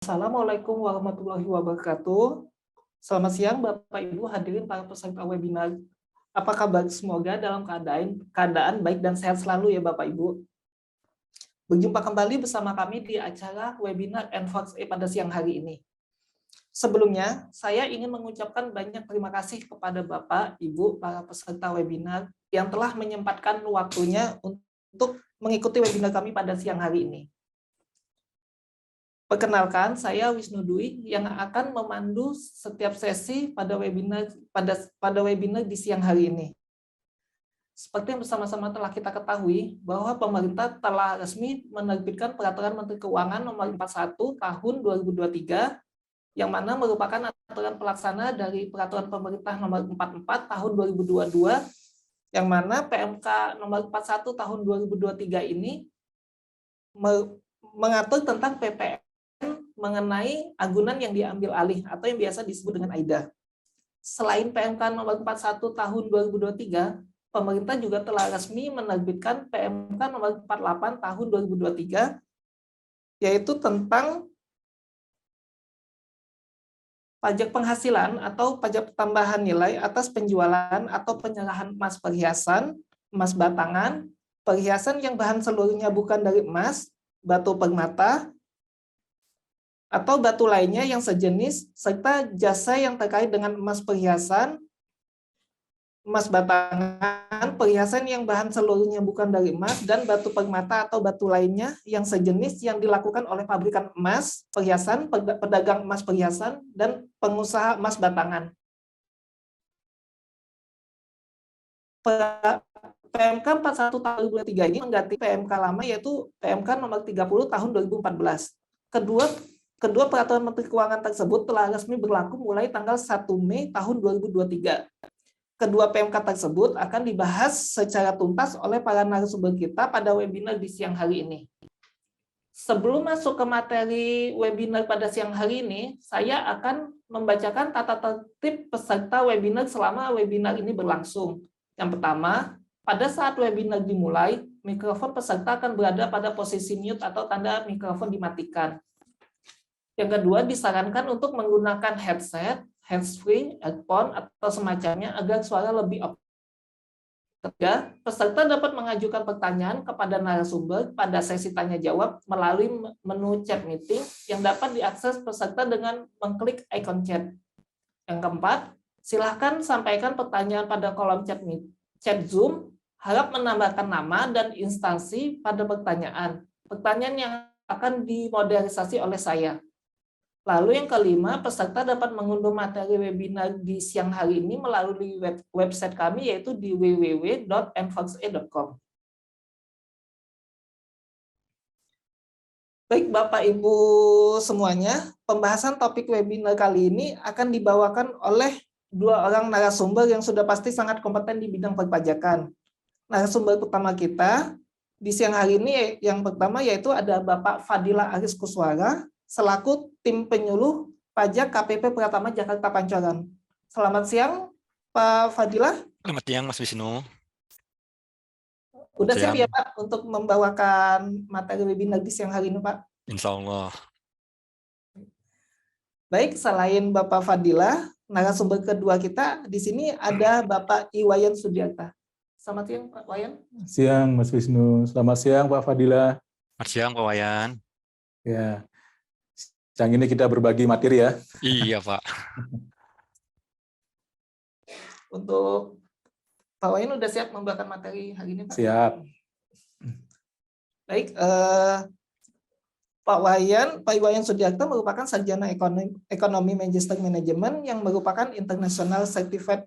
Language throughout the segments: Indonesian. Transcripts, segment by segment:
Assalamualaikum warahmatullahi wabarakatuh. Selamat siang Bapak Ibu hadirin para peserta webinar. Apa kabar? Semoga dalam keadaan baik dan sehat selalu ya Bapak Ibu. Berjumpa kembali bersama kami di acara webinar NFOX pada siang hari ini. Sebelumnya, saya ingin mengucapkan banyak terima kasih kepada Bapak, Ibu, para peserta webinar yang telah menyempatkan waktunya untuk mengikuti webinar kami pada siang hari ini. Perkenalkan, saya Wisnu Dwi yang akan memandu setiap sesi pada webinar di siang hari ini. Seperti yang bersama-sama telah kita ketahui, bahwa pemerintah telah resmi menerbitkan Peraturan Menteri Keuangan Nomor 41 Tahun 2023, yang mana merupakan aturan pelaksana dari Peraturan Pemerintah Nomor 44 Tahun 2022, yang mana PMK Nomor 41 Tahun 2023 ini mengatur tentang PPN mengenai agunan yang diambil alih atau yang biasa disebut dengan AIDA. Selain PMK nomor 41 tahun 2023, pemerintah juga telah resmi menerbitkan PMK nomor 48 tahun 2023, yaitu tentang pajak penghasilan atau pajak tambahan nilai atas penjualan atau penyerahan emas perhiasan, emas batangan, perhiasan yang bahan seluruhnya bukan dari emas, batu permata, atau batu lainnya yang sejenis, serta jasa yang terkait dengan emas perhiasan, emas batangan, perhiasan yang bahan seluruhnya bukan dari emas, dan batu permata atau batu lainnya yang sejenis yang dilakukan oleh pabrikan emas perhiasan, pedagang emas perhiasan, dan pengusaha emas batangan. PMK 41 tahun 2023 ini mengganti PMK lama, yaitu PMK nomor 30 tahun 2014. Kedua peraturan Menteri Keuangan tersebut telah resmi berlaku mulai tanggal 1 Mei tahun 2023. Kedua PMK tersebut akan dibahas secara tuntas oleh para narasumber kita pada webinar di siang hari ini. Sebelum masuk ke materi webinar pada siang hari ini, saya akan membacakan tata tertib peserta webinar selama webinar ini berlangsung. Yang pertama, pada saat webinar dimulai, mikrofon peserta akan berada pada posisi mute atau tanda mikrofon dimatikan. Yang kedua, disarankan untuk menggunakan headset, handsfree, earphone, atau semacamnya agar suara lebih optimal. Ketiga, peserta dapat mengajukan pertanyaan kepada narasumber pada sesi tanya-jawab melalui menu chat meeting yang dapat diakses peserta dengan mengklik icon chat. Yang keempat, silakan sampaikan pertanyaan pada kolom chat Zoom, harap menambahkan nama dan instansi pada pertanyaan. Pertanyaan yang akan dimodernisasi oleh saya. Lalu yang kelima, peserta dapat mengunduh materi webinar di siang hari ini melalui website kami, yaitu di www.nfoxe.com. Baik Bapak Ibu semuanya, pembahasan topik webinar kali ini akan dibawakan oleh dua orang narasumber yang sudah pasti sangat kompeten di bidang perpajakan. Narasumber pertama kita di siang hari ini yang pertama yaitu ada Bapak Fadila Aris Kuswara, selaku tim penyuluh pajak KPP Pratama Jakarta Pancoran. Selamat siang, Pak Fadila. Selamat siang, Mas Wisnu. Udah siap ya, Pak, untuk membawakan materi webinar di siang hari ini, Pak? Insya Allah. Baik, selain Bapak Fadila, narasumber kedua kita di sini ada Bapak Iwayan Sudiarta. Selamat siang, Pak Wayan. Siang, Mas Wisnu. Selamat siang, Pak Fadila. Selamat siang, Pak Wayan. Ya, siang ini kita berbagi materi ya. Iya, Pak. Untuk Pak Wayan udah siap membawakan materi hari ini, Pak? Siap. Baik, Pak Iwayan Sudiarta merupakan sarjana ekonomi Magister Management yang merupakan International Certified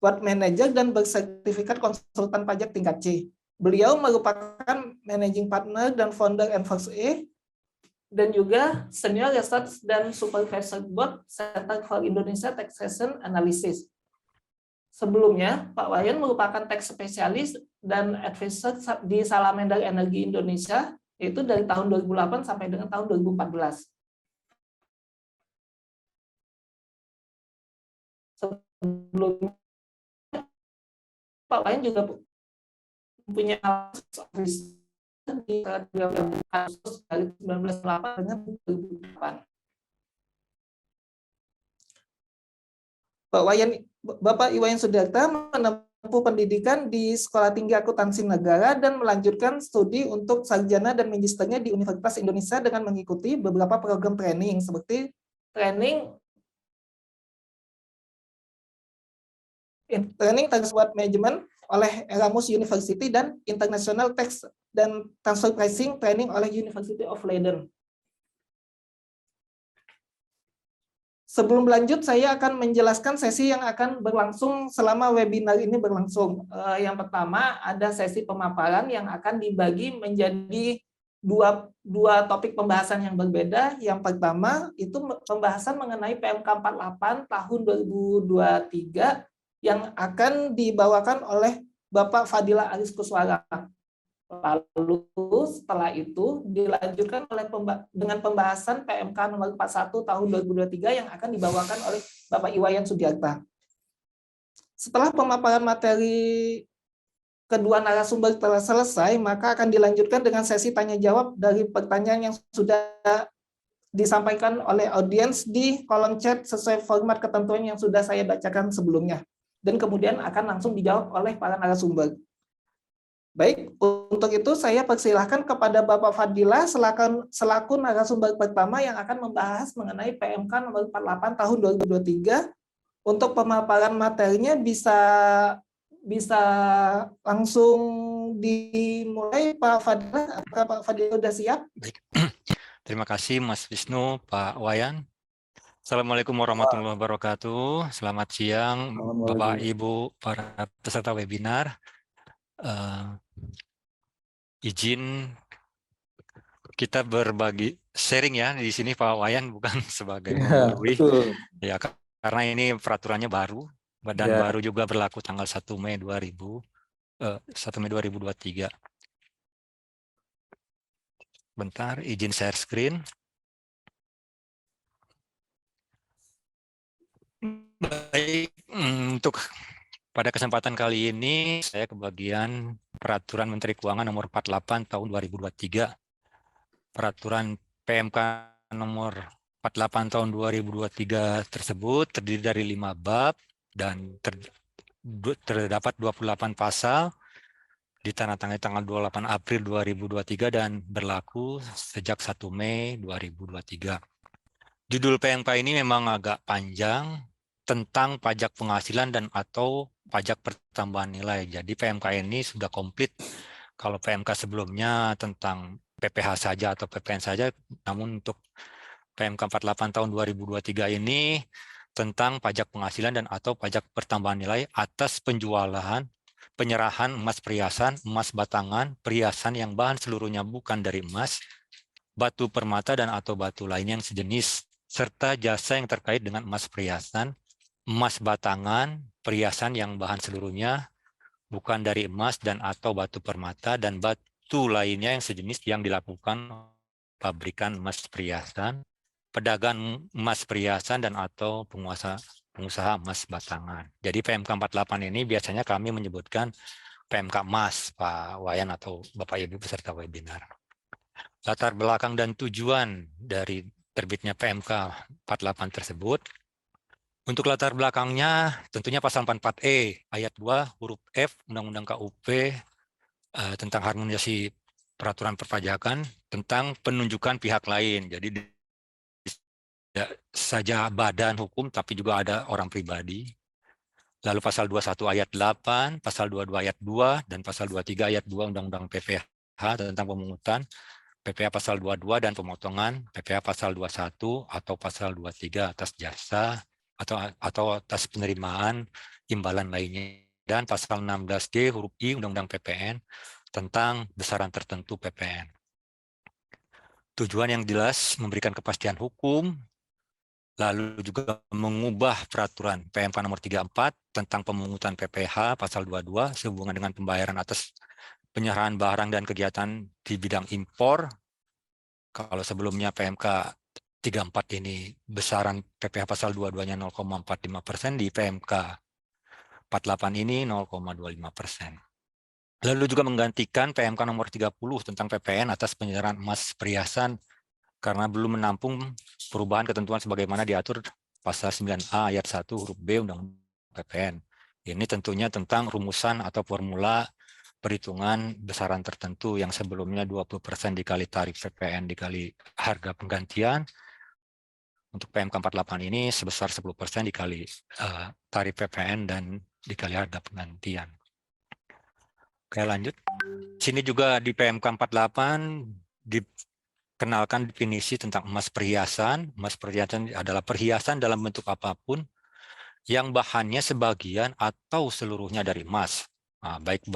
Wealth Manager dan bersertifikat konsultan pajak tingkat C. Beliau merupakan Managing Partner dan Founder NFOXE dan juga Senior Research dan Supervisor Board Center for Indonesia Taxation Analysis. Sebelumnya, Pak Wayan merupakan tax spesialis dan advisor di Salamander Energi Indonesia, yaitu dari tahun 2008 sampai dengan tahun 2014. Sebelumnya, Pak Wayan juga punya kasus di kasus dari 1908 dengan 2008. Bapak Iwayan Sudarta menempuh pendidikan di Sekolah Tinggi Akuntansi Negara dan melanjutkan studi untuk sarjana dan magisternya di Universitas Indonesia dengan mengikuti beberapa program training seperti training Transport Management oleh Erasmus University dan International Tax dan Transfer Pricing Training oleh University of Leiden. Sebelum lanjut, saya akan menjelaskan sesi yang akan berlangsung selama webinar ini berlangsung. Yang pertama, ada sesi pemaparan yang akan dibagi menjadi dua topik pembahasan yang berbeda. Yang pertama, itu pembahasan mengenai PMK 48 tahun 2023 yang akan dibawakan oleh Bapak Fadila Aris Kuswara. Lalu setelah itu dilanjutkan dengan pembahasan PMK nomor 41 tahun 2023 yang akan dibawakan oleh Bapak Iwayan Sudarta. Setelah pemaparan materi kedua narasumber telah selesai, maka akan dilanjutkan dengan sesi tanya jawab dari pertanyaan yang sudah disampaikan oleh audiens di kolom chat sesuai format ketentuan yang sudah saya bacakan sebelumnya. Dan kemudian akan langsung dijawab oleh para narasumber. Baik, untuk itu saya persilahkan kepada Bapak Fadila selaku narasumber pertama yang akan membahas mengenai PMK nomor 48 tahun 2023. Untuk pemaparan materinya bisa langsung dimulai, Pak Fadila. Apakah Pak Fadila sudah siap? Baik. Terima kasih Mas Wisnu, Pak Wayan. Assalamualaikum warahmatullahi wabarakatuh. Selamat siang Bapak Ibu para peserta webinar. Izin kita berbagi sharing ya di sini Pak Wayan, bukan sebagai menggurui ya, karena ini peraturannya baru dan baru juga berlaku tanggal 1 Mei 2023. Bentar, izin share screen. Baik, untuk pada kesempatan kali ini saya kebagian Peraturan Menteri Keuangan Nomor 48 Tahun 2023. Peraturan PMK Nomor 48 Tahun 2023 tersebut terdiri dari 5 bab dan terdapat 28 pasal, ditandatangani tanggal 28 April 2023 dan berlaku sejak 1 Mei 2023. Judul PMK ini memang agak panjang, tentang pajak penghasilan dan atau pajak pertambahan nilai. Jadi PMK ini sudah komplit. Kalau PMK sebelumnya tentang PPh saja atau PPN saja, namun untuk PMK 48 tahun 2023 ini tentang pajak penghasilan dan atau pajak pertambahan nilai atas penjualan, penyerahan emas perhiasan, emas batangan, perhiasan yang bahan seluruhnya bukan dari emas, batu permata dan atau batu lainnya yang sejenis, serta jasa yang terkait dengan emas perhiasan, emas batangan, perhiasan yang bahan seluruhnya bukan dari emas dan atau batu permata, dan batu lainnya yang sejenis yang dilakukan pabrikan emas perhiasan, pedagang emas perhiasan dan atau pengusaha emas batangan. Jadi PMK 48 ini biasanya kami menyebutkan PMK emas, Pak Wayan atau Bapak Ibu peserta webinar. Latar belakang dan tujuan dari terbitnya PMK 48 tersebut. Untuk latar belakangnya tentunya pasal 44E ayat 2 huruf F Undang-Undang KUP tentang harmonisasi peraturan perpajakan tentang penunjukan pihak lain. Jadi tidak saja badan hukum tapi juga ada orang pribadi. Lalu pasal 21 ayat 8, pasal 22 ayat 2 dan pasal 23 ayat 2 Undang-Undang PPh tentang pemungutan, PPh pasal 22 dan pemotongan, PPh pasal 21 atau pasal 23 atas jasa atau atas penerimaan imbalan lainnya, dan pasal 16D huruf I Undang-Undang PPN tentang besaran tertentu PPN. Tujuan yang jelas memberikan kepastian hukum, lalu juga mengubah peraturan PMK nomor 34 tentang pemungutan PPh pasal 22 sehubungan dengan pembayaran atas penyerahan barang dan kegiatan di bidang impor. Kalau sebelumnya PMK 34 ini besaran PPh pasal 22-nya 0,45%, di PMK 48 ini 0,25%. Lalu juga menggantikan PMK nomor 30 tentang PPN atas penyerahan emas perhiasan karena belum menampung perubahan ketentuan sebagaimana diatur pasal 9A ayat 1 huruf B Undang-Undang PPN. Ini tentunya tentang rumusan atau formula perhitungan besaran tertentu yang sebelumnya 20% dikali tarif PPN dikali harga penggantian. Untuk PMK 48 ini sebesar 10% dikali tarif PPN dan dikali harga penggantian. Oke, lanjut. Sini juga di PMK 48 dikenalkan definisi tentang emas perhiasan. Emas perhiasan adalah perhiasan dalam bentuk apapun yang bahannya sebagian atau seluruhnya dari emas. Nah, baik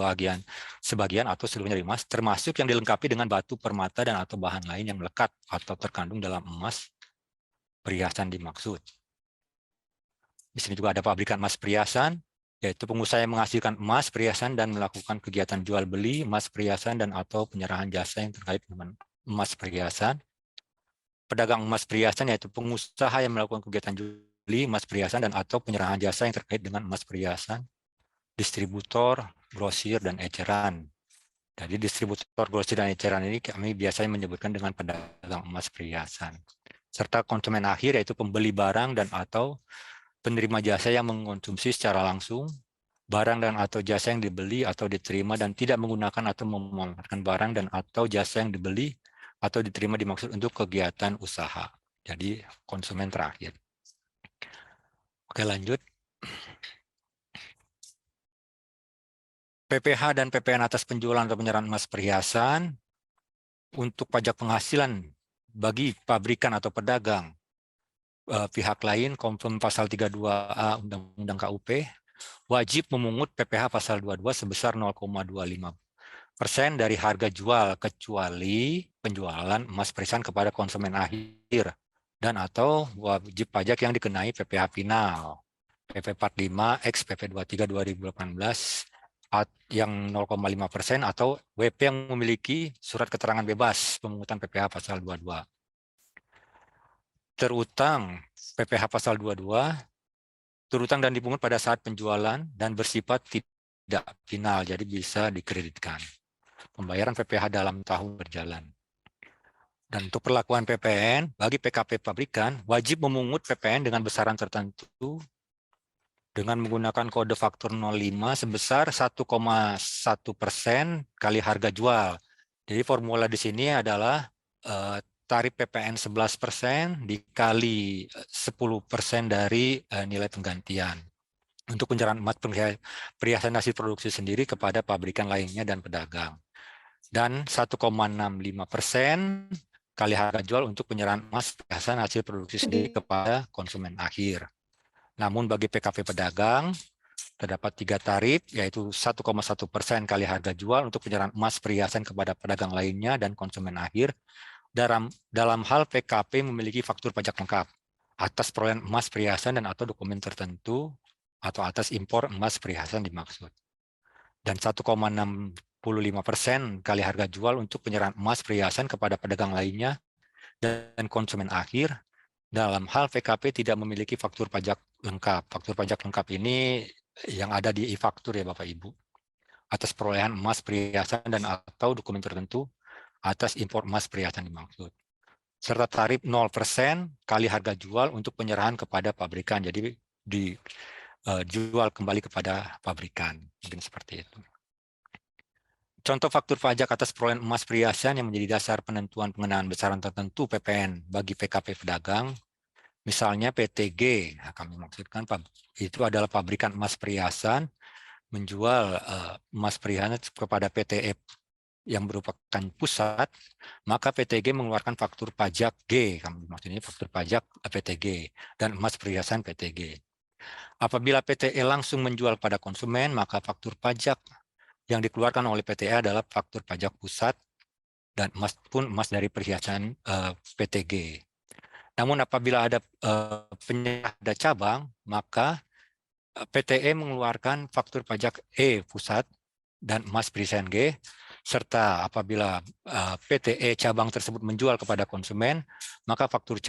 sebagian atau seluruhnya dari emas, termasuk yang dilengkapi dengan batu, permata, dan atau bahan lain yang melekat atau terkandung dalam emas perhiasan dimaksud. Di sini juga ada pabrikan emas perhiasan, yaitu pengusaha yang menghasilkan emas perhiasan dan melakukan kegiatan jual beli emas perhiasan dan atau penyerahan jasa yang terkait dengan emas perhiasan. Pedagang emas perhiasan yaitu pengusaha yang melakukan kegiatan jual beli emas perhiasan dan atau penyerahan jasa yang terkait dengan emas perhiasan. Distributor, grosir, dan eceran. Jadi distributor, grosir, dan eceran ini kami biasanya menyebutkan dengan pedagang emas perhiasan. Serta konsumen akhir yaitu pembeli barang dan atau penerima jasa yang mengkonsumsi secara langsung barang dan atau jasa yang dibeli atau diterima dan tidak menggunakan atau memanfaatkan barang dan atau jasa yang dibeli atau diterima dimaksud untuk kegiatan usaha. Jadi konsumen terakhir. Oke, lanjut. PPh dan PPN atas penjualan atau penyerahan emas perhiasan untuk pajak penghasilan bagi pabrikan atau pedagang pihak lain konform pasal 32A Undang-Undang KUP wajib memungut PPh pasal 22 sebesar 0,25% dari harga jual kecuali penjualan emas perhiasan kepada konsumen akhir dan atau wajib pajak yang dikenai PPh final PP 45 X PP 23 2018 yang 0,5% atau WP yang memiliki surat keterangan bebas pemungutan PPh pasal 22. Terutang PPh pasal 22 terutang dan dipungut pada saat penjualan dan bersifat tidak final, jadi bisa dikreditkan. Pembayaran PPh dalam tahun berjalan. Dan untuk perlakuan PPN, bagi PKP pabrikan, wajib memungut PPN dengan besaran tertentu dengan menggunakan kode faktur 05 sebesar 1,1% kali harga jual. Jadi formula di sini adalah tarif PPN 11% dikali 10% dari nilai penggantian. Untuk penyerahan emas perhiasan hasil produksi sendiri kepada pabrikan lainnya dan pedagang. Dan 1,65% kali harga jual untuk penyerahan emas perhiasan hasil produksi sendiri kepada konsumen akhir. Namun bagi PKP pedagang, terdapat 3 tarif, yaitu 1,1% kali harga jual untuk penyerahan emas perhiasan kepada pedagang lainnya dan konsumen akhir. Dalam hal PKP memiliki faktur pajak lengkap atas perolehan emas perhiasan dan atau dokumen tertentu atau atas impor emas perhiasan dimaksud. Dan 1,65% kali harga jual untuk penyerahan emas perhiasan kepada pedagang lainnya dan konsumen akhir. Dalam hal PKP tidak memiliki faktur pajak lengkap. Faktur pajak lengkap ini yang ada di e-faktur ya Bapak Ibu. Atas perolehan emas perhiasan dan atau dokumen tertentu atas impor emas perhiasan dimaksud. Serta tarif 0% kali harga jual untuk penyerahan kepada pabrikan. Jadi dijual kembali kepada pabrikan. Mungkin seperti itu. Contoh faktur pajak atas perolehan emas perhiasan yang menjadi dasar penentuan pengenaan besaran tertentu PPN bagi PKP pedagang. Misalnya PTG, nah kami maksudkan itu adalah pabrikan emas perhiasan menjual emas perhiasan kepada PTE yang merupakan pusat, maka PTG mengeluarkan faktur pajak G, kami maksudnya faktur pajak PTG dan emas perhiasan PTG. Apabila PTE langsung menjual pada konsumen, maka faktur pajak yang dikeluarkan oleh PTE adalah faktur pajak pusat dan emas pun emas dari perhiasan PTG. Namun apabila ada ada cabang, maka PTE mengeluarkan faktur pajak E pusat dan emas perhiasan G, serta apabila PTE cabang tersebut menjual kepada konsumen, maka faktur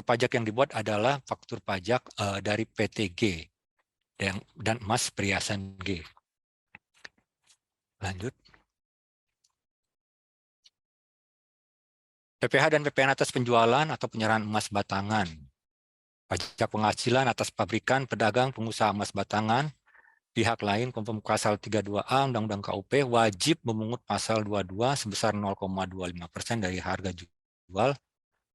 pajak yang dibuat adalah faktur pajak dari PTG dan emas perhiasan G. Lanjut. PPh dan PPN atas penjualan atau penyerahan emas batangan. Pajak penghasilan atas pabrikan, pedagang, pengusaha emas batangan, pihak lain konform pasal 32A Undang-Undang KUP wajib memungut pasal 22 sebesar 0,25% dari harga jual,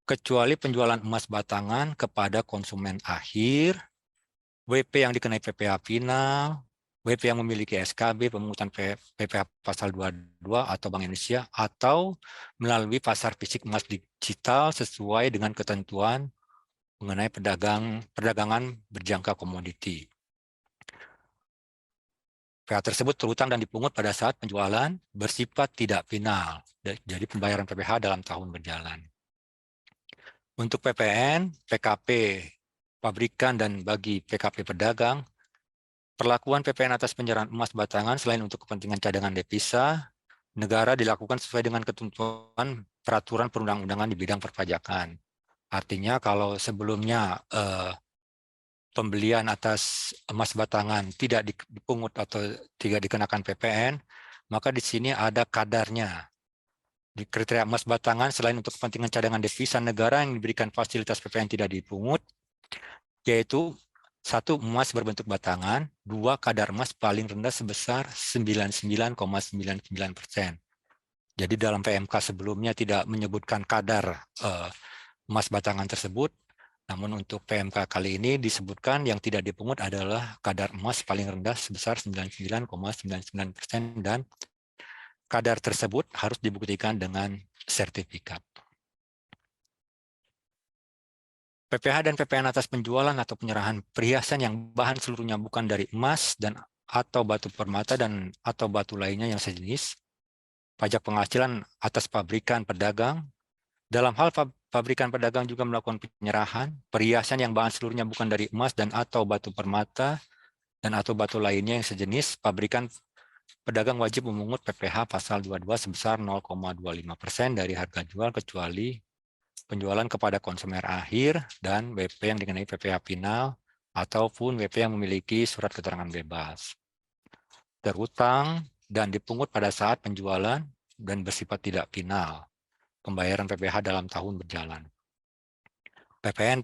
kecuali penjualan emas batangan kepada konsumen akhir, WP yang dikenai PPh final, WP yang memiliki SKB pemungutan PPh pasal 22 atau Bank Indonesia, atau melalui pasar fisik emas digital sesuai dengan ketentuan mengenai perdagangan berjangka komoditi. PPh tersebut terhutang dan dipungut pada saat penjualan bersifat tidak final. Jadi pembayaran PPh dalam tahun berjalan. Untuk PPN, PKP pabrikan dan bagi PKP pedagang, perlakuan PPN atas penyerahan emas batangan selain untuk kepentingan cadangan devisa, negara dilakukan sesuai dengan ketentuan peraturan perundang-undangan di bidang perpajakan. Artinya kalau sebelumnya pembelian atas emas batangan tidak dipungut atau tidak dikenakan PPN, maka di sini ada kadarnya. Di kriteria emas batangan selain untuk kepentingan cadangan devisa negara yang diberikan fasilitas PPN tidak dipungut, yaitu 1. emas berbentuk batangan, 2. kadar emas paling rendah sebesar 99,99%. Jadi dalam PMK sebelumnya tidak menyebutkan kadar emas batangan tersebut, namun untuk PMK kali ini disebutkan yang tidak dipungut adalah kadar emas paling rendah sebesar 99,99% dan kadar tersebut harus dibuktikan dengan sertifikat. PPh dan PPN atas penjualan atau penyerahan perhiasan yang bahan seluruhnya bukan dari emas dan atau batu permata dan atau batu lainnya yang sejenis, pajak penghasilan atas pabrikan pedagang. Dalam hal pabrikan pedagang juga melakukan penyerahan perhiasan yang bahan seluruhnya bukan dari emas dan atau batu permata dan atau batu lainnya yang sejenis, pabrikan pedagang wajib memungut PPh pasal 22 sebesar 0,25% dari harga jual kecuali penjualan kepada konsumen akhir dan WP yang dikenai PPh final ataupun WP yang memiliki surat keterangan bebas. Terhutang dan dipungut pada saat penjualan dan bersifat tidak final. Pembayaran PPh dalam tahun berjalan. PPN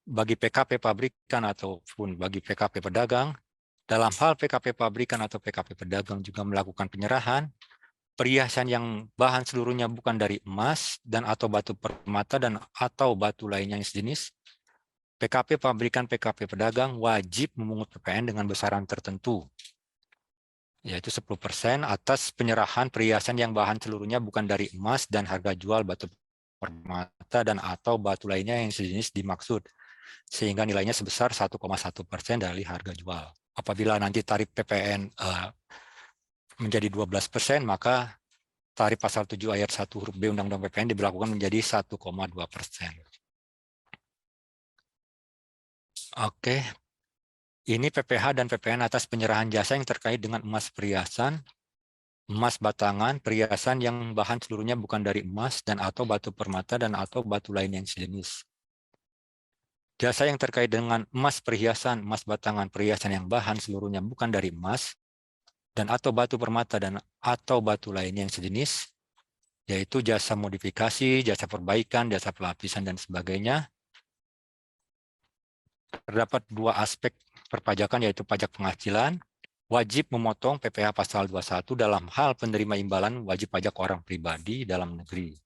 bagi PKP pabrikan ataupun bagi PKP pedagang, dalam hal PKP pabrikan atau PKP pedagang juga melakukan penyerahan perhiasan yang bahan seluruhnya bukan dari emas dan atau batu permata dan atau batu lainnya yang sejenis, PKP pabrikan PKP pedagang wajib memungut PPN dengan besaran tertentu, yaitu 10% atas penyerahan perhiasan yang bahan seluruhnya bukan dari emas dan harga jual batu permata dan atau batu lainnya yang sejenis dimaksud, sehingga nilainya sebesar 1,1% dari harga jual. Apabila nanti tarif PPN menjadi 12%, maka tarif pasal 7 ayat 1 huruf B Undang-Undang PPN diberlakukan menjadi 1,2%. Oke, ini PPh dan PPN atas penyerahan jasa yang terkait dengan emas perhiasan, emas batangan, perhiasan yang bahan seluruhnya bukan dari emas dan atau batu permata dan atau batu lain yang sejenis. Jasa yang terkait dengan emas perhiasan, emas batangan, perhiasan yang bahan seluruhnya bukan dari emas dan atau batu permata dan atau batu lainnya yang sejenis, yaitu jasa modifikasi, jasa perbaikan, jasa pelapisan, dan sebagainya. Terdapat 2 aspek perpajakan, yaitu pajak penghasilan, wajib memotong PPh pasal 21 dalam hal penerima imbalan wajib pajak orang pribadi dalam negeri.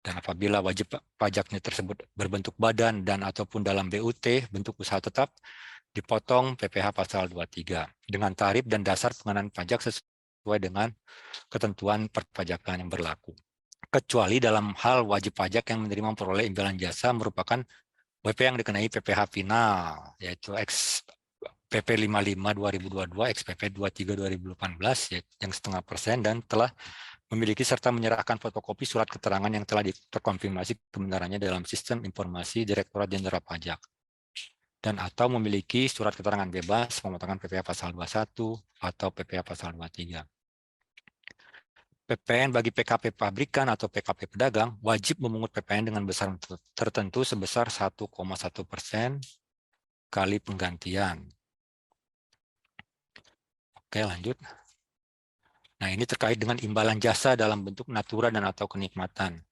Dan apabila wajib pajaknya tersebut berbentuk badan dan ataupun dalam BUT, bentuk usaha tetap, dipotong PPh pasal 23 dengan tarif dan dasar pengenaan pajak sesuai dengan ketentuan perpajakan yang berlaku. Kecuali dalam hal wajib pajak yang menerima memperoleh imbalan jasa merupakan WP yang dikenai PPh final, yaitu PP 55 2022, XPP 23 2018 yang 0,5% dan telah memiliki serta menyerahkan fotokopi surat keterangan yang telah terkonfirmasi kebenarannya dalam sistem informasi Direktorat Jenderal Pajak. Dan atau memiliki surat keterangan bebas pemotongan PPh pasal 21 atau PPh pasal 23. PPN bagi PKP pabrikan atau PKP pedagang wajib memungut PPN dengan besaran tertentu sebesar 1,1% kali penggantian. Oke, lanjut. Nah, ini terkait dengan imbalan jasa dalam bentuk natura dan atau kenikmatan.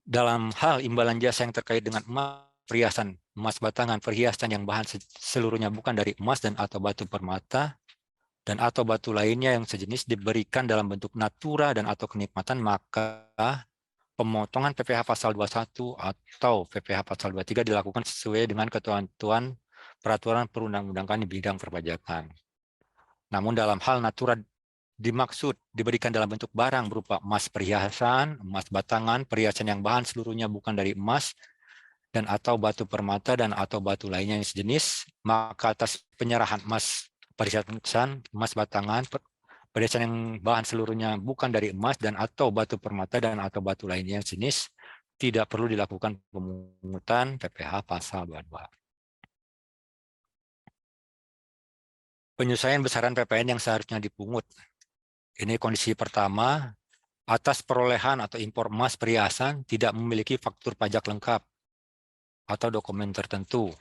Dalam hal imbalan jasa yang terkait dengan emas perhiasan, emas batangan, perhiasan yang bahan seluruhnya bukan dari emas dan atau batu permata, dan atau batu lainnya yang sejenis diberikan dalam bentuk natura dan atau kenikmatan, maka pemotongan PPh pasal 21 atau PPh pasal 23 dilakukan sesuai dengan ketentuan peraturan perundang-undangan di bidang perpajakan. Namun dalam hal natura dimaksud diberikan dalam bentuk barang berupa emas perhiasan, emas batangan, perhiasan yang bahan seluruhnya bukan dari emas, dan atau batu permata dan atau batu lainnya yang sejenis, maka atas penyerahan emas perhiasan, emas batangan, perhiasan yang bahan seluruhnya bukan dari emas dan atau batu permata dan atau batu lainnya yang sejenis, tidak perlu dilakukan pemungutan PPh pasal 22. Penyesuaian besaran PPN yang seharusnya dipungut. Ini kondisi pertama, atas perolehan atau impor emas perhiasan tidak memiliki faktur pajak lengkap atau dokumen tertentu.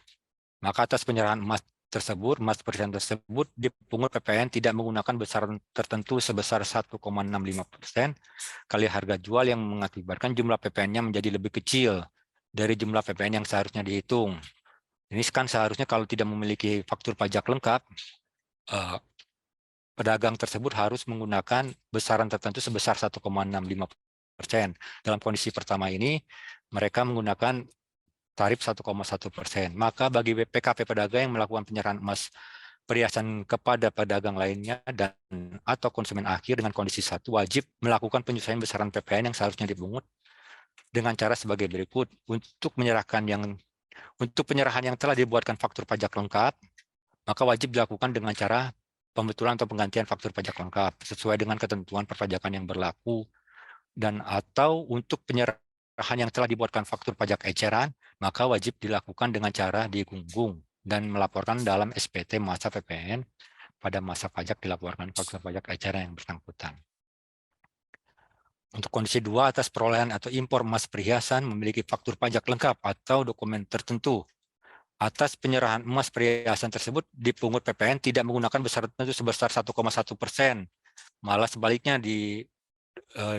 Maka atas penyerahan emas tersebut, emas perhiasan tersebut dipungut PPN tidak menggunakan besaran tertentu sebesar 1,65% kali harga jual yang mengakibatkan jumlah PPN-nya menjadi lebih kecil dari jumlah PPN yang seharusnya dihitung. Ini kan seharusnya kalau tidak memiliki faktur pajak lengkap, pedagang tersebut harus menggunakan besaran tertentu sebesar 1,65%. Dalam kondisi pertama ini, mereka menggunakan tarif 1,1%. Maka bagi PKP pedagang yang melakukan penyerahan emas perhiasan kepada pedagang lainnya dan atau konsumen akhir dengan kondisi 1 wajib melakukan penyesuaian besaran PPN yang seharusnya dipungut dengan cara sebagai berikut. Untuk penyerahan yang telah dibuatkan faktur pajak lengkap, maka wajib dilakukan dengan cara pembetulan atau penggantian faktur pajak lengkap sesuai dengan ketentuan perpajakan yang berlaku, dan atau untuk penyerahan yang telah dibuatkan faktur pajak eceran, maka wajib dilakukan dengan cara digunggung dan melaporkan dalam SPT masa PPN pada masa pajak dilaporkan faktur pajak eceran yang bersangkutan. Untuk kondisi 2, atas perolehan atau impor emas perhiasan memiliki faktur pajak lengkap atau dokumen tertentu. Atas penyerahan emas perhiasan tersebut dipungut PPN tidak menggunakan besaran tertentu sebesar 1,1%, malah sebaliknya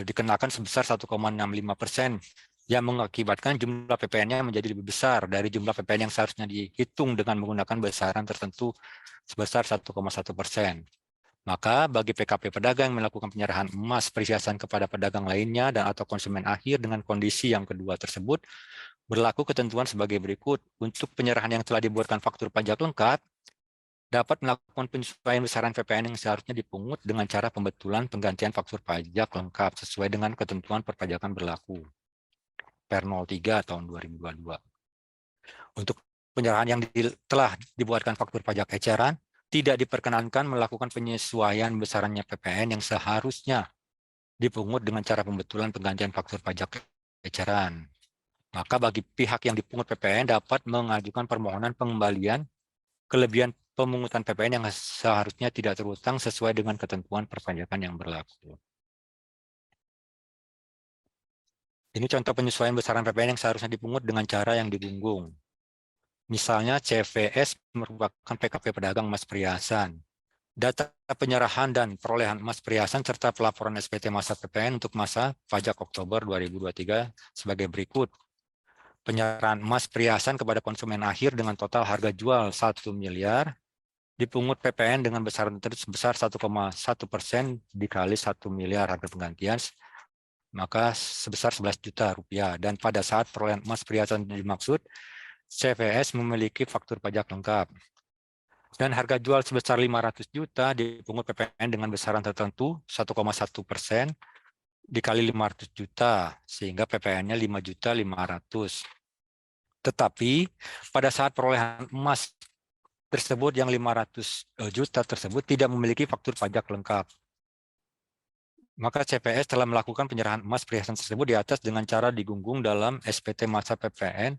dikenakan sebesar 1,65%, yang mengakibatkan jumlah PPN-nya menjadi lebih besar dari jumlah PPN yang seharusnya dihitung dengan menggunakan besaran tertentu sebesar 1,1%. Maka bagi PKP pedagang yang melakukan penyerahan emas perhiasan kepada pedagang lainnya dan atau konsumen akhir dengan kondisi yang kedua tersebut, berlaku ketentuan sebagai berikut. Untuk penyerahan yang telah dibuatkan faktur pajak lengkap, dapat melakukan penyesuaian besaran PPN yang seharusnya dipungut dengan cara pembetulan penggantian faktur pajak lengkap sesuai dengan ketentuan perpajakan berlaku. Per 03 tahun 2022. Untuk penyerahan yang telah dibuatkan faktur pajak eceran, tidak diperkenankan melakukan penyesuaian besarannya PPN yang seharusnya dipungut dengan cara pembetulan penggantian faktur pajak eceran. Maka bagi pihak yang dipungut PPN dapat mengajukan permohonan pengembalian kelebihan pemungutan PPN yang seharusnya tidak terutang sesuai dengan ketentuan perpajakan yang berlaku. Ini contoh penyesuaian besaran PPN yang seharusnya dipungut dengan cara yang digunggung. Misalnya CVS merupakan PKP pedagang emas perhiasan. Data penyerahan dan perolehan emas perhiasan serta pelaporan SPT masa PPN untuk masa pajak Oktober 2023 sebagai berikut. Penyerahan emas perhiasan kepada konsumen akhir dengan total harga jual 1 miliar, dipungut PPN dengan besaran tertentu sebesar 1,1% dikali 1 miliar harga penggantian, maka sebesar 11 juta rupiah. Dan pada saat perolehan emas perhiasan dimaksud, CVS memiliki faktur pajak lengkap. Dan harga jual sebesar 500 juta dipungut PPN dengan besaran tertentu 1,1% dikali 500 juta, sehingga PPN-nya 5.500.000. Tetapi pada saat perolehan emas tersebut yang 500 juta tersebut tidak memiliki faktur pajak lengkap. Maka CPS telah melakukan penyerahan emas perhiasan tersebut di atas dengan cara digunggung dalam SPT masa PPN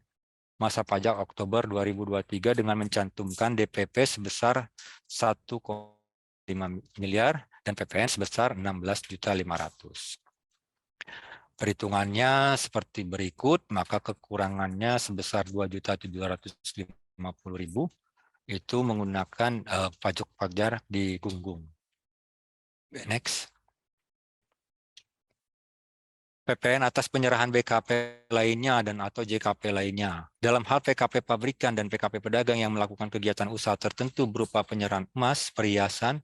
masa pajak Oktober 2023 dengan mencantumkan DPP sebesar 1,5 miliar dan PPN sebesar 16.500.000. Perhitungannya seperti berikut, maka kekurangannya sebesar 2.750.000 itu menggunakan pajak pajar digunggung. Next. PPN atas penyerahan BKP lainnya dan atau JKP lainnya. Dalam hal PKP pabrikan dan PKP pedagang yang melakukan kegiatan usaha tertentu berupa penyerahan emas, perhiasan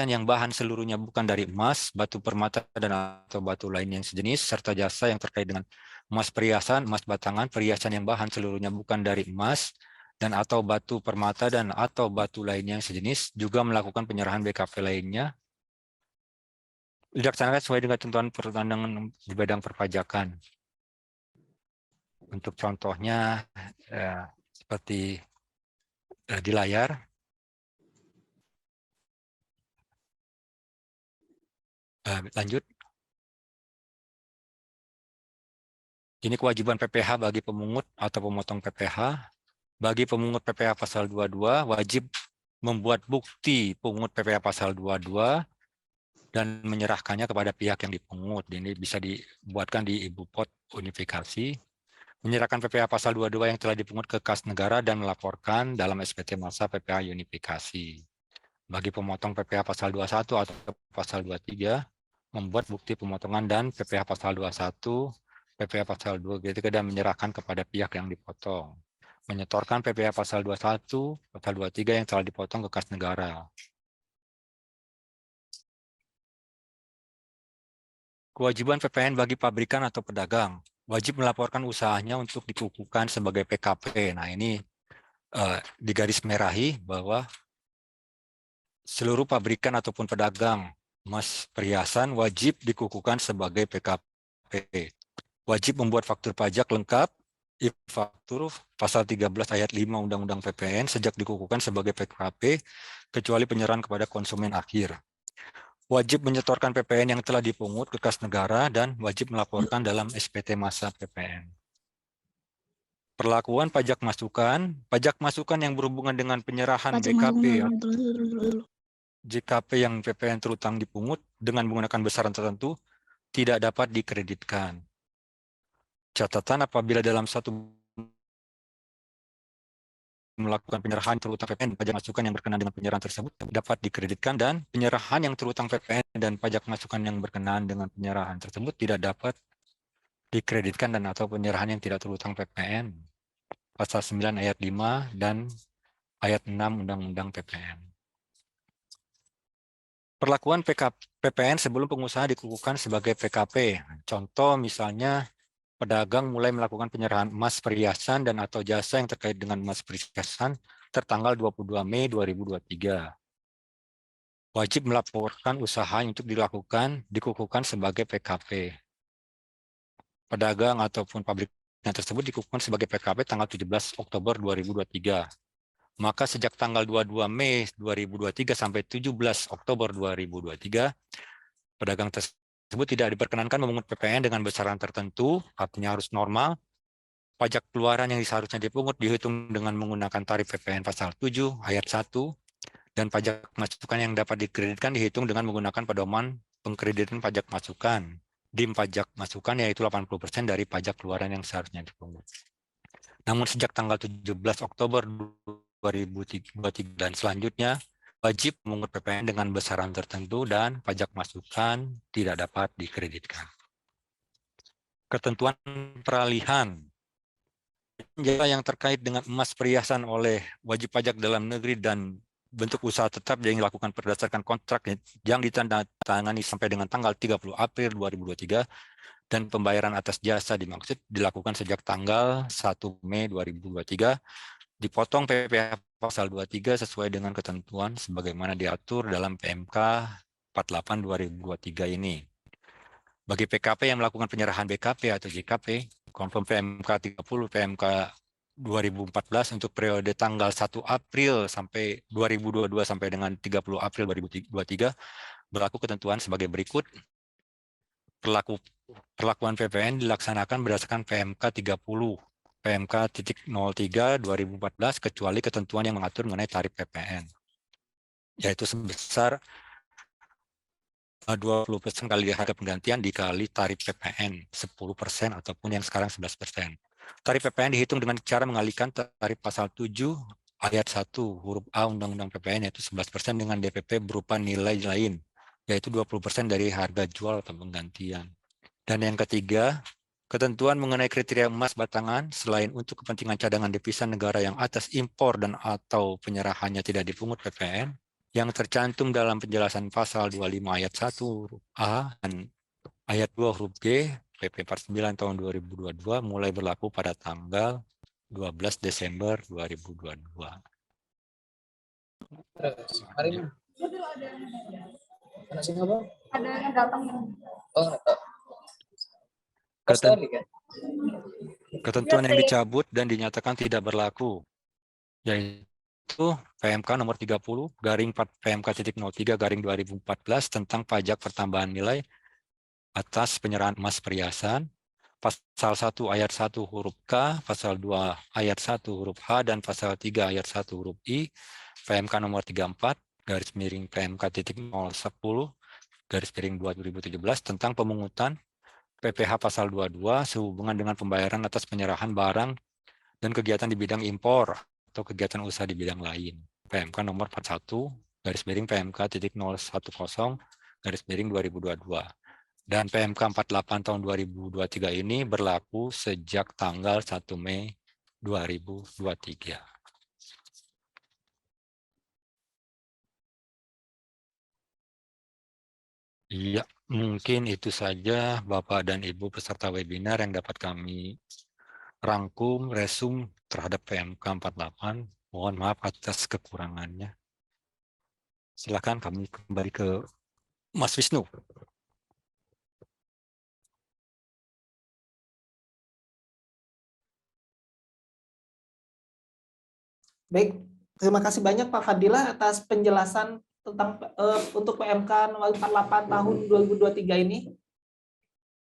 yang bahan seluruhnya bukan dari emas, batu permata dan atau batu lain yang sejenis, serta jasa yang terkait dengan emas perhiasan, emas batangan, perhiasan yang bahan seluruhnya bukan dari emas, dan atau batu permata dan atau batu lainnya yang sejenis, juga melakukan penyerahan BKP lainnya, dilaksanakan sesuai dengan ketentuan perundangan di bidang perpajakan. Untuk contohnya seperti di layar. Lanjut. Ini kewajiban PPh bagi pemungut atau pemotong PPh. Bagi pemungut PPh pasal 22 wajib membuat bukti pungut PPh pasal 22 dan menyerahkannya kepada pihak yang dipungut. Ini bisa dibuatkan di Ibu Pot Unifikasi. Menyerahkan PPh pasal 22 yang telah dipungut ke kas negara dan melaporkan dalam SPT masa PPh Unifikasi. Bagi pemotong PPh pasal 21 atau pasal 23, membuat bukti pemotongan dan PPh pasal 21, PPh pasal 23 dan menyerahkan kepada pihak yang dipotong. Menyetorkan PPh pasal 21, pasal 23 yang telah dipotong ke kas negara. Kewajiban PPN bagi pabrikan atau pedagang. Wajib melaporkan usahanya untuk dikukuhkan sebagai PKP. Nah, ini digaris merahi bahwa seluruh pabrikan ataupun pedagang emas perhiasan wajib dikukuhkan sebagai PKP. Wajib membuat faktur pajak lengkap, e-faktur pasal 13 ayat 5 Undang-Undang PPN sejak dikukuhkan sebagai PKP, kecuali penyerahan kepada konsumen akhir. Wajib menyetorkan PPN yang telah dipungut ke kas negara dan wajib melaporkan dalam SPT masa PPN. Perlakuan pajak masukan yang berhubungan dengan penyerahan BKP, JKP yang PPN terutang dipungut dengan menggunakan besaran tertentu tidak dapat dikreditkan. Catatan apabila dalam satu melakukan penyerahan terutang PPN dan pajak masukan yang berkenaan dengan penyerahan tersebut dapat dikreditkan, dan penyerahan yang terutang PPN dan pajak masukan yang berkenaan dengan penyerahan tersebut tidak dapat dikreditkan dan atau penyerahan yang tidak terutang PPN pasal 9 ayat 5 dan ayat 6 Undang-Undang PPN. Perlakuan PPN sebelum pengusaha dikukuhkan sebagai PKP. Contoh misalnya pedagang mulai melakukan penyerahan emas perhiasan dan atau jasa yang terkait dengan emas perhiasan tertanggal 22 Mei 2023. Wajib melaporkan usaha untuk dikukuhkan sebagai PKP. Pedagang ataupun pabriknya tersebut dikukuhkan sebagai PKP tanggal 17 Oktober 2023. Maka sejak tanggal 22 Mei 2023 sampai 17 Oktober 2023, pedagang tersebut tidak diperkenankan memungut PPN dengan besaran tertentu, artinya harus normal. Pajak keluaran yang seharusnya dipungut dihitung dengan menggunakan tarif PPN pasal 7 ayat 1, dan pajak masukan yang dapat dikreditkan dihitung dengan menggunakan pedoman pengkreditan pajak masukan, DIM pajak masukan, yaitu 80% dari pajak keluaran yang seharusnya dipungut. Namun sejak tanggal 17 Oktober 2023 dan selanjutnya, wajib memungut PPN dengan besaran tertentu dan pajak masukan tidak dapat dikreditkan. Ketentuan peralihan jasa yang terkait dengan emas perhiasan oleh wajib pajak dalam negeri dan bentuk usaha tetap yang dilakukan berdasarkan kontrak yang ditandatangani sampai dengan tanggal 30 April 2023 dan pembayaran atas jasa dimaksud dilakukan sejak tanggal 1 Mei 2023, dipotong PPh pasal 23 sesuai dengan ketentuan sebagaimana diatur dalam PMK 48 2023 ini. Bagi PKP yang melakukan penyerahan BKP atau JKP, konform PMK 30 PMK 2014 untuk periode tanggal 1 April sampai 2022 sampai dengan 30 April 2023 berlaku ketentuan sebagai berikut. Perlakuan PPN dilaksanakan berdasarkan PMK 30 PMK.03 2014 kecuali ketentuan yang mengatur mengenai tarif PPN, yaitu sebesar 20% kali harga penggantian dikali tarif PPN 10% ataupun yang sekarang 11%. Tarif PPN dihitung dengan cara mengalihkan tarif pasal 7 ayat 1 huruf A Undang-Undang PPN, yaitu 11% dengan DPP berupa nilai lain, yaitu 20% dari harga jual atau penggantian. Dan yang ketiga, ketentuan mengenai kriteria emas batangan selain untuk kepentingan cadangan devisa negara yang atas impor dan atau penyerahannya tidak dipungut PPN, yang tercantum dalam penjelasan pasal 25 ayat 1 huruf A dan ayat 2 huruf G PP 49 tahun 2022 mulai berlaku pada tanggal 12 Desember 2022. Hari ini. Ada apa? Ada yang datang. Oh, Ketentuan yang dicabut dan dinyatakan tidak berlaku, yaitu PMK nomor 30 garing PMK.03 garing 2014 tentang pajak pertambahan nilai atas penyerahan emas perhiasan, pasal 1 ayat 1 huruf K, pasal 2 ayat 1 huruf H, dan pasal 3 ayat 1 huruf I, PMK nomor 34 garis miring PMK.010 garis miring 2017 tentang pemungutan PPh pasal 22 sehubungan dengan pembayaran atas penyerahan barang dan kegiatan di bidang impor atau kegiatan usaha di bidang lain. PMK nomor 41 garis miring PMK.010 garis miring 2022. Dan PMK 48 tahun 2023 ini berlaku sejak tanggal 1 Mei 2023. Iya, mungkin itu saja Bapak dan Ibu peserta webinar yang dapat kami rangkum, resum terhadap PMK 48. Mohon maaf atas kekurangannya. Silakan kami kembali ke Mas Wisnu. Baik, terima kasih banyak Pak Fadilah atas penjelasan tentang untuk PMK nomor 48 tahun 2023 ini.